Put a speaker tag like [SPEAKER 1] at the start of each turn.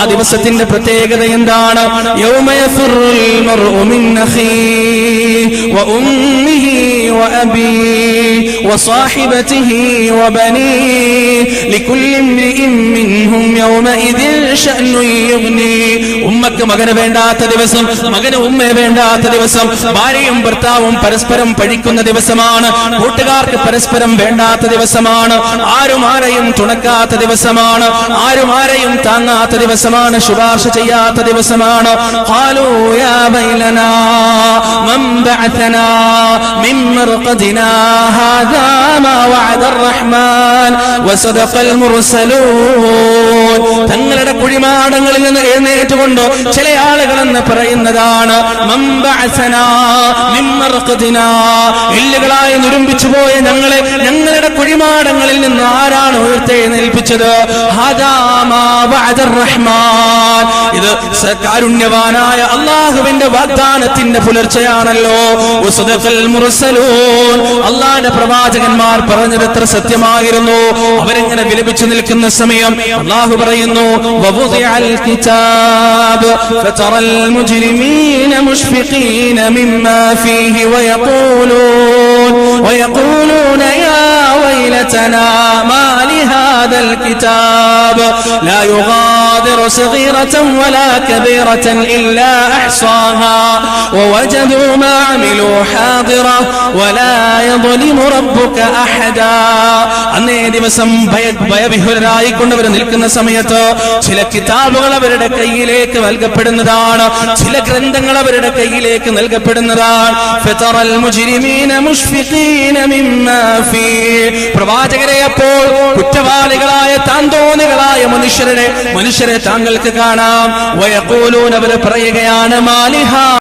[SPEAKER 1] ആ ദിവസത്തിന്റെ പ്രത്യേകത എന്താണ്? യൗമ യഫിറുൽ മർഉ മിൻ അഖീഹി വ ഉമ്മിഹി വ അബീഹി വ സാഹിബതിഹി വ ബനീഹി ലികുല്ലി ഇംരിഇൻ മിൻഹും യൗമഇദിൻ ശഅ്നുൻ യുഗ്നി. ഉമ്മക്ക് മകന് വേണ്ടാത്ത ദിവസം, മകന് ഉമ്മയെ വേണ്ടാത്ത ദിവസം, ഭാര്യയും ഭർത്താവും പരസ്പരം പഴിക്കുന്ന ദിവസമാണ്, കൂട്ടുകാർക്ക് പരസ്പരം വേണ്ടാത്ത ദിവസമാണ്, ആരും ആരെയും തുണക്കാത്ത ദിവസമാണ്, ആരും ആരെയും താങ്ങാത്ത ദിവസമാണ്, ശുപാർശ ചെയ്യാത്ത ദിവസമാണ്. ഖാലൂ യാ വൈലനാ മൻ ബഅഥനാ മിൻ മർഖദിനാ ഹാദാ മാ വഅദർ റഹ്മാൻ വസദഖൽ മുർസലൂൻ. തങ്ങളുടെ കുഴിമാടങ്ങളിൽ നിന്ന് എഴുന്നേറ്റുകൊണ്ട് ചില ആളുകളെന്ന് പറയുന്നതാണ് മൻ ബഅഥനാ മിൻ മർഖദിനാ, എല്ലുകളായി നുരുമ്പിച്ചു പോയ ഞങ്ങളുടെ കുഴിമാടങ്ങളിൽ നിന്ന് ആരാണ് ഉയർത്തെഴുന്നേൽപ്പിച്ചത്? ഹാദാ മാ വഅദർ റഹ്മാൻ, ഇത് കാരുണ്യവാനായ അല്ലാഹുവിന്റെ വാഗ്ദാനത്തിന്റെ പുലർച്ചയാണല്ലോ. വസദഖൽ മുർസലൂൻ, അല്ലാഹുവിന്റെ പ്രവാചകന്മാർ പറഞ്ഞത് എത്ര സത്യമായിരുന്നു. അവരിങ്ങനെ വിലപിച്ചു നിൽക്കുന്ന സമയം അല്ലാഹു പറയുന്നു വവുദിഅൽ കിതാബ് ഫതറൽ മുജ്രിമീന മുഷ്ഫിഖീന മിമ്മാ ഫീഹി ويقولون يا ويلتنا ما لهذا الكتاب لا يغادر صغيرة ولا كبيرة إلا أحصاها ووجدوا ما عملوا حاضرا ولا يظلم ربك أحدا. അന്നേ ദിവസം ഭയവിഹ്വലരായി കൊണ്ടവർ നിൽക്കുന്ന സമയത്ത് ചില കിതാബുകൾ അവരുടെ കയ്യിലേക്ക് നൽകപ്പെടുന്നതാണ്, ചില ഗ്രന്ഥങ്ങൾ അവരുടെ കയ്യിലേക്ക് നൽകപ്പെടുന്നതാണ്. ഫതറൽ മുജ്രിമീന മുഷ്ഫിഖീന മിമ്മാ ഫീഹി, പ്രവാചകരെ അപ്പോൾ കുറ്റവാളികളായ താന്തോന്നികളായ മനുഷ്യരെ താങ്കൾക്ക് കാണാം. വയഖൂലൂന, അവർ പറയുകയാണ് മാലിഹാ